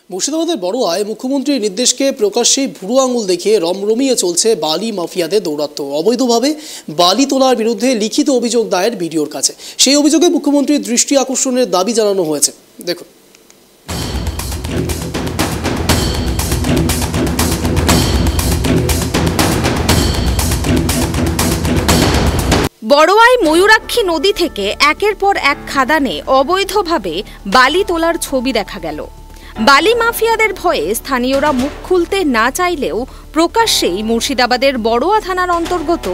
মুর্শিদাবাদের বড়ুয়ায় মুখ্যমন্ত্রীর নির্দেশকে প্রকাশ্যেই বুড়ো আঙুল দেখিয়ে রমরমিয়ে চলছে বালি মাফিয়াদের দৌরাত্ম্য। অবৈধভাবে বালি তোলার বিরুদ্ধে লিখিত অভিযোগ দায়ের বিডিওর কাছে। সেই অভিযোগে মুখ্যমন্ত্রীর দৃষ্টি আকর্ষণের দাবি জানানো হয়েছে। দেখুন। বড়ুয়ায় ময়ূরাক্ষী নদী থেকে একের পর এক খাদানে অবৈধভাবে বালি তোলার ছবি দেখা গেল। বালি মাফিয়াদের ভয়ে স্থানীয়রা মুখ খুলতে না চাইলেও প্রকাশ্যেই মুর্শিদাবাদের বড়ুয়া থানার অন্তর্গত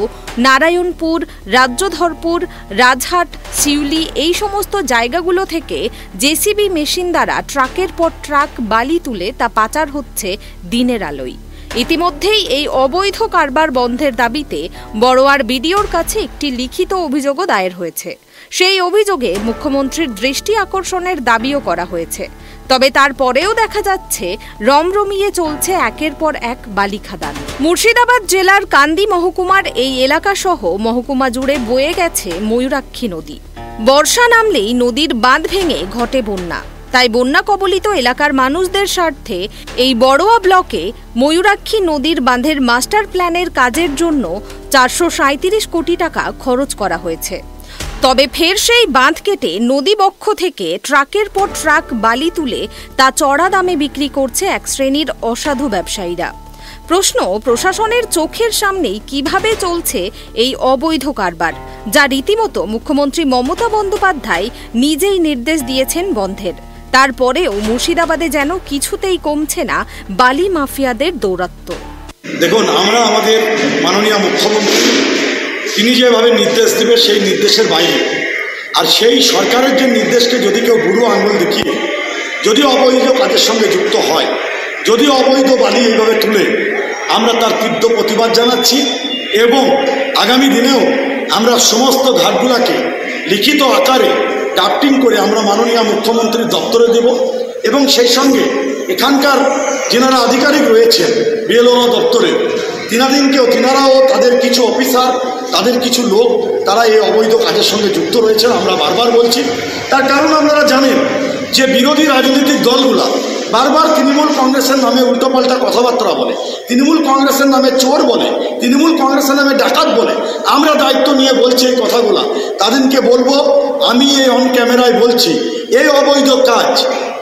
নারায়ণপুর, রাজ্যধরপুর, রাজহাট, শিউলি এই সমস্ত জায়গাগুলো থেকে জেসিবি মেশিন দ্বারা ট্রাকের পর ট্রাক বালি তুলে তা পাচার হচ্ছে দিনের আলোয়। ইতিমধ্যেই এই অবৈধ কারবার বন্ধের দাবিতে বড়ুয়ার বিডিওর কাছে একটি লিখিত অভিযোগও দায়ের হয়েছে। সেই অভিযোগে মুখ্যমন্ত্রীর দৃষ্টি আকর্ষণের দাবিও করা হয়েছে। তবে তারপরেও দেখা যাচ্ছে রমরমিয়ে চলছে একের পর এক বালি খাদান। মুর্শিদাবাদ জেলার কান্দি মহকুমার এই এলাকা সহ মহকুমা জুড়ে বয়ে গেছে ময়ূরাক্ষী নদী। বর্ষা নামলেই নদীর বাঁধ ভেঙে ঘটে বন্যা। তাই বন্যা কবলিত এলাকার মানুষদের স্বার্থে এই বড়ুয়া ব্লকে ময়ূরাক্ষী নদীর বাঁধের মাস্টার প্ল্যানের কাজের জন্য 437 কোটি টাকা খরচ করা হয়েছে। তবে ফের সেই বাঁধ কেটে নদী বক্ষ থেকে ট্রাকের পর ট্রাক বালি তুলে তা চড়া দামে বিক্রি করছে এক শ্রেণীর অসাধু ব্যবসায়ীরা। প্রশ্ন, প্রশাসনের চোখের সামনেই কিভাবে চলছে এই অবৈধ কারবার, যা রীতিমতো মুখ্যমন্ত্রী মমতা বন্দ্যোপাধ্যায় নিজেই নির্দেশ দিয়েছেন বন্ধের। তারপরেও মুর্শিদাবাদে যেন কিছুতেই কমছে না বালি মাফিয়াদের দৌরাত্ম্য। দেখুন, আমরা আমাদের মাননীয় মুখ্যমন্ত্রী তিনি যেভাবে নির্দেশ দেবে সেই নির্দেশের বাইরে, আর সেই সরকারের যে নির্দেশকে যদি কেউ বুড়ো আঙুল দেখিয়ে যদি অবৈধ কাজের সঙ্গে যুক্ত হয়, যদি অবৈধ বালি এইভাবে তুলে, আমরা তার তীব্র প্রতিবাদ জানাচ্ছি এবং আগামী দিনেও আমরা সমস্ত ঘাটগুলোকে লিখিত আকারে ড্রাফটিং করে আমরা মাননীয় মুখ্যমন্ত্রীর দপ্তরে দেব এবং সেই সঙ্গে এখানকার যেনারা আধিকারিক রয়েছেন বিএলও দপ্তরে তিনারাও তাদের কিছু অফিসার, তাদের কিছু লোক তারা এই অবৈধ কাজের সঙ্গে যুক্ত রয়েছেন। আমরা বারবার বলছি, তার কারণ আপনারা জানেন যে বিরোধী রাজনৈতিক দলগুলা বারবার তৃণমূল কংগ্রেসের নামে উল্টোপাল্টা কথাবার্তা বলে, তৃণমূল কংগ্রেসের নামে চোর বলে, তৃণমূল কংগ্রেসের নামে ডাকাত বলে। আমরা দায়িত্ব নিয়ে বলছি এই কথাগুলা, তাদেরকে বলবো, আমি এই অন ক্যামেরায় বলছি, এই অবৈধ কাজ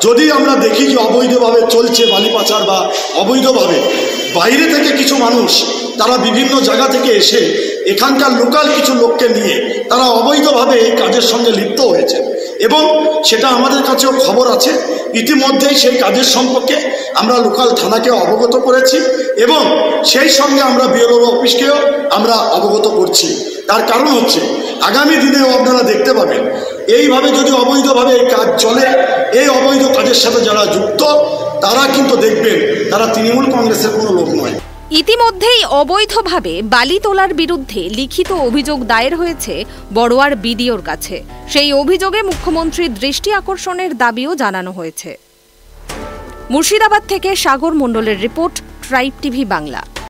যদি আমরা দেখি যে অবৈধভাবে চলছে বালি পাচার বা অবৈধভাবে বাইরে থেকে কিছু মানুষ তারা বিভিন্ন জায়গা থেকে এসে এখানকার লোকাল কিছু লোককে নিয়ে তারা অবৈধভাবে এই কাজের সঙ্গে লিপ্ত হয়েছে এবং সেটা আমাদের কাছেও খবর আছে। ইতিমধ্যেই সেই কাজের সম্পর্কে আমরা লোকাল থানাকে অবগত করেছি এবং সেই সঙ্গে আমরা বিএলও অফিসকেও আমরা অবগত করছি। তার কারণ হচ্ছে আগামী দিনেও আপনারা দেখতে পাবেন এইভাবে যদি অবৈধভাবে এই কাজ চলে, এই অবৈধ কাজের সাথে যারা যুক্ত তারা কিন্তু দেখবেন তারা তৃণমূল কংগ্রেসের কোনো লোক নয়। ইতিমধ্যেই অবৈধভাবে বালি তোলার বিরুদ্ধে লিখিত অভিযোগ দায়ের হয়েছে বড়ুয়ার বিডিওর কাছে। সেই অভিযোগে মুখ্যমন্ত্রীর দৃষ্টি আকর্ষণের দাবিও জানানো হয়েছে। মুর্শিদাবাদ থেকে সাগর মণ্ডলের রিপোর্ট, ট্রাইব টিভি বাংলা।